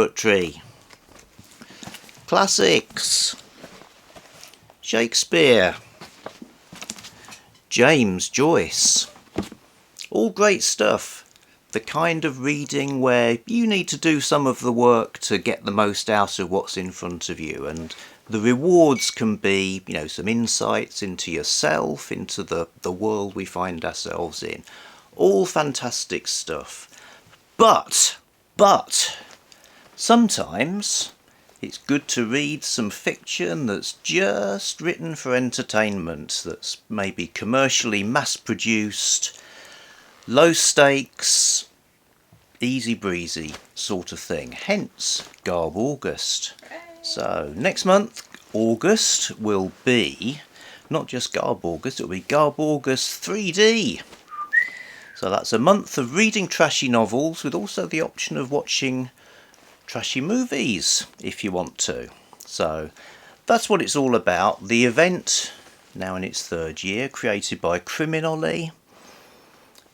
poetry, classics, Shakespeare, James Joyce, all great stuff. The kind of reading where you need to do some of the work to get the most out of what's in front of you, and the rewards can be, you know, some insights into yourself, into the world we find ourselves in. All fantastic stuff. But sometimes it's good to read some fiction that's just written for entertainment, that's maybe commercially mass-produced, low stakes, easy breezy sort of thing. Hence Garbaugust. So next month, August, will be not just Garbaugust, it'll be Garbaugust 3D. So that's a month of reading trashy novels with also the option of watching trashy movies if you want to. So that's what it's all about. The event, now in its third year, created by Olly.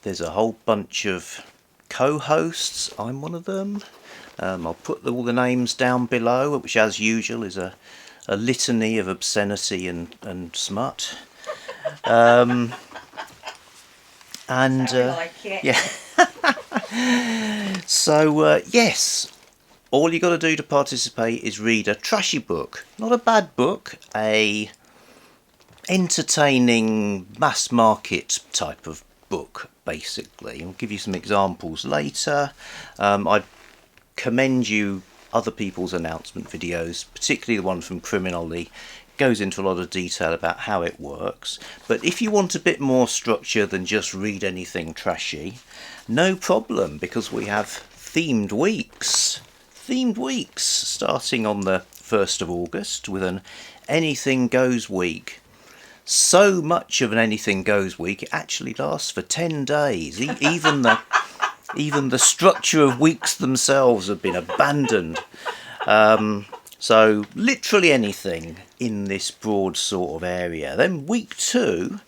There's a whole bunch of co-hosts. I'm one of them. I'll put all the names down below, which as usual is a litany of obscenity and smut. And like it. yeah. So yes, all you got to do to participate is read a trashy book, not a bad book, a entertaining mass market type of book, basically. I'll give you some examples later. I'd commend you other people's announcement videos, particularly the one from Olly. Goes into a lot of detail about how it works. But if you want a bit more structure than just read anything trashy, no problem, because we have themed weeks. Themed weeks starting on the 1st of August with an Anything Goes week. So much of an Anything Goes week, it actually lasts for 10 days. Even the structure of weeks themselves have been abandoned. So literally anything in this broad sort of area. Then week 2,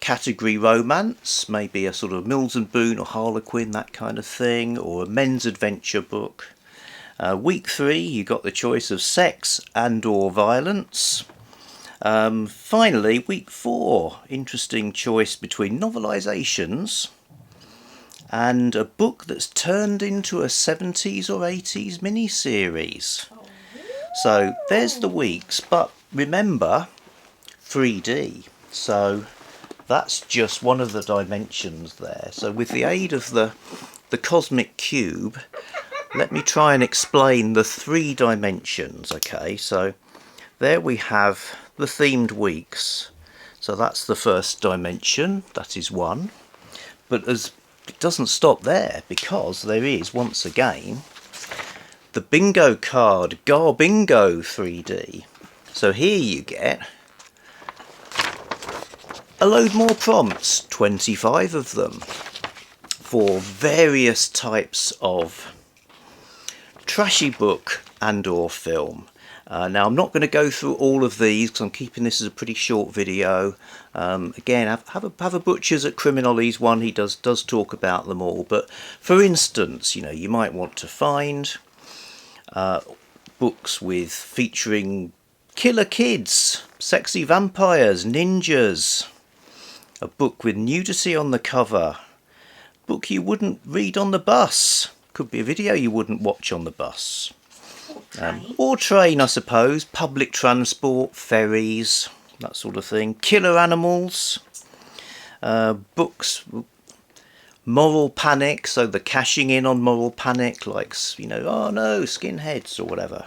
category romance, maybe a sort of Mills and Boon or Harlequin, that kind of thing, or a men's adventure book. Week 3, you got the choice of sex and or violence. Finally, week 4, interesting choice between novelisations and a book that's turned into a 70s or 80s mini-series. So there's the weeks, but remember 3D, so that's just one of the dimensions there. So with the aid of the cosmic cube, let me try and explain the 3 dimensions. Okay, so there we have the themed weeks. So that's the first dimension, that is 1. But as it doesn't stop there, because there is, once again, the bingo card, Garbingo 3D. So here you get a load more prompts, 25 of them, for various types of trashy book and or film. Now I'm not going to go through all of these because I'm keeping this as a pretty short video. Again, have a butcher's at Olly's one. He does talk about them all. But for instance, you know, you might want to find books featuring killer kids, sexy vampires, ninjas. A book with nudity on the cover. Book you wouldn't read on the bus. Could be a video you wouldn't watch on the bus. Or train, I suppose. Public transport, ferries, that sort of thing. Killer animals. Books. Moral panic, so the cashing in on moral panic, like, you know, oh no, skinheads or whatever.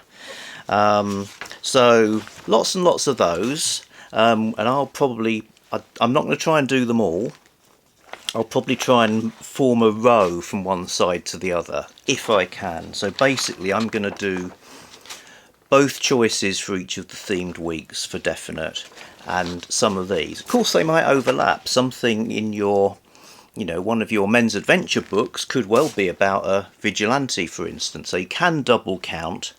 So lots and lots of those. And I'm not going to try and do them all. I'll probably try and form a row from one side to the other, if I can. So basically I'm going to do both choices for each of the themed weeks for definite, and some of these. Of course they might overlap. Something in your, you know, one of your men's adventure books could well be about a vigilante, for instance. So you can double count,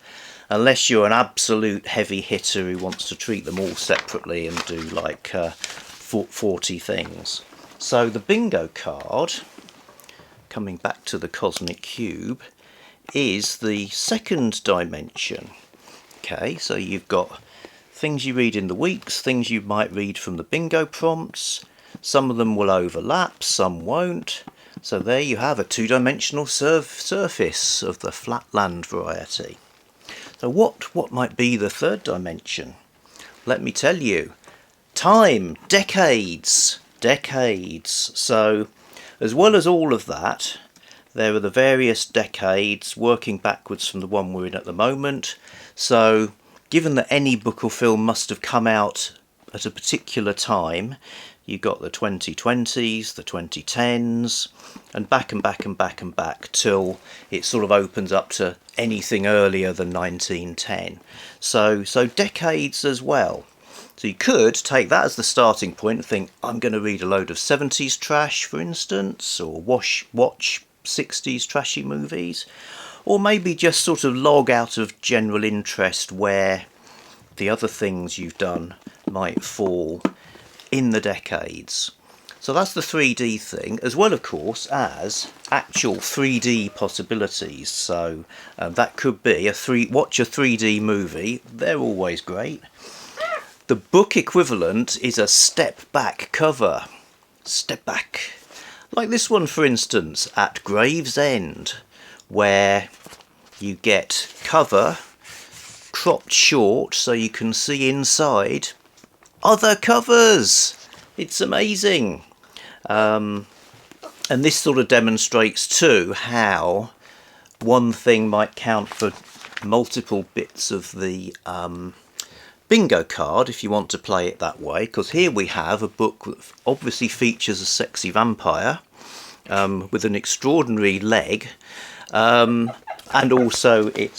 unless you're an absolute heavy hitter who wants to treat them all separately and do like 40 things. So the bingo card, coming back to the cosmic cube, is the second dimension. Okay, so you've got things you read in the weeks, things you might read from the bingo prompts. Some of them will overlap, some won't. So there you have a two-dimensional surface of the flatland variety. So what might be the third dimension? Let me tell you. Time, decades. So as well as all of that, there are the various decades working backwards from the one we're in at the moment. So given that any book or film must have come out at a particular time, you've got the 2020s, the 2010s, and back and back and back and back till it sort of opens up to anything earlier than 1910. So decades as well. So you could take that as the starting point and think, I'm going to read a load of 70s trash, for instance, or watch 60s trashy movies, or maybe just sort of log out of general interest where the other things you've done might fall in the decades. So that's the 3D thing, as well of course as actual 3D possibilities. So that could be watch a 3D movie. They're always great. The book equivalent is a step back cover. Step back. Like this one, for instance, at Gravesend, where you get cover cropped short so you can see inside other covers. It's amazing. And this sort of demonstrates too how one thing might count for multiple bits of the bingo card, if you want to play it that way, because here we have a book that obviously features a sexy vampire with an extraordinary leg, and also it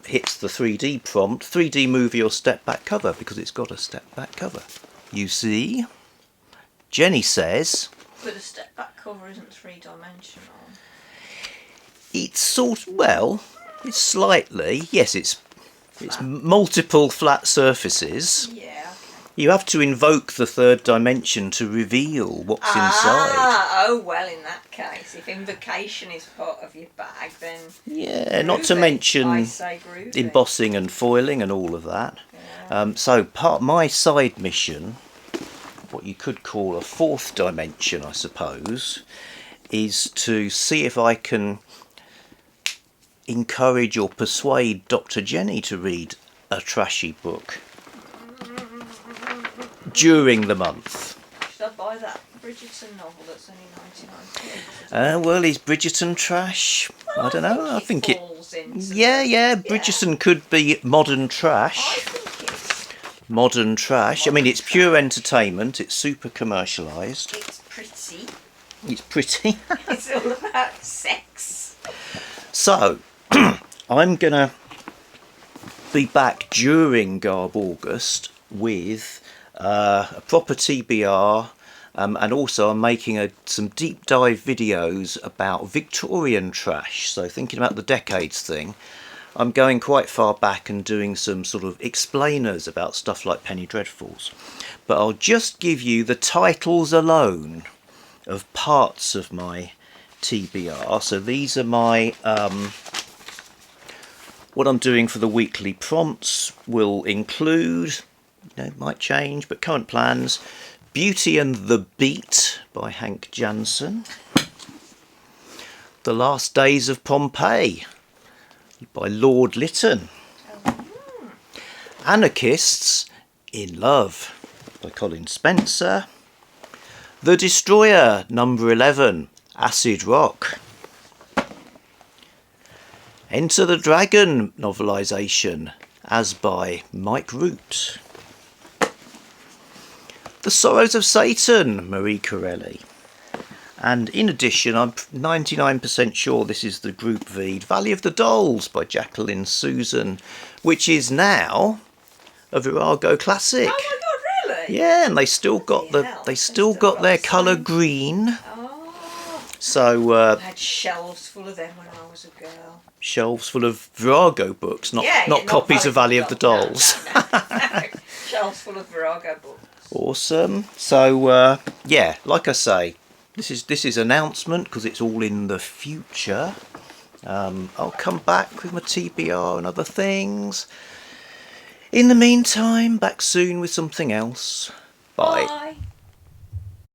hits the 3D prompt, 3D movie or step back cover, because it's got a step back cover. You see, Jennie says, but a step back cover isn't three-dimensional. It's it's slightly, yes, it's multiple flat surfaces. Yeah. You have to invoke the third dimension to reveal what's inside. Oh well, in that case, if invocation is part of your bag, then yeah, groovy. not to mention I say groovy. embossing and foiling and all of that. Yeah. So my side mission, what you could call a fourth dimension, I suppose, is to see if I can encourage or persuade Dr. Jennie to read a trashy book during the month. Should I buy that Bridgerton novel that's only 99p? Well, is Bridgerton trash? I don't know. I think it. Falls into Yeah. Bridgerton could be modern trash. I think it's Modern trash. I mean, it's pure entertainment. It's super commercialised. It's pretty. It's pretty. It's all about sex. So, I'm gonna be back during Garbaugust with a proper TBR, and also I'm making some deep dive videos about Victorian trash. So thinking about the decades thing, I'm going quite far back and doing some sort of explainers about stuff like Penny Dreadfuls. But I'll just give you the titles alone of parts of my TBR. So these are my what I'm doing for the weekly prompts will include, might change, but current plans, Beauty and the Beat by Hank Jansen, The Last Days of Pompeii by Lord Lytton, Anarchists in Love by Colin Spencer, The Destroyer, number 11, Acid Rock, Enter the Dragon novelisation, as by Mike Root, The Sorrows of Satan, Marie Corelli, and in addition, I'm 99% sure this is the Group V, Valley of the Dolls by Jacqueline Susan, which is now a Virago classic. Oh my god, really? Yeah, and they still got their colour green. Oh. So I had shelves full of them when I was a girl. Shelves full of Virago books, not copies of Valley of the Dolls. No. Shelves full of Virago books. Awesome. So yeah, like I say, this is announcement because it's all in the future. I'll come back with my TBR and other things. In the meantime, back soon with something else. Bye. Bye.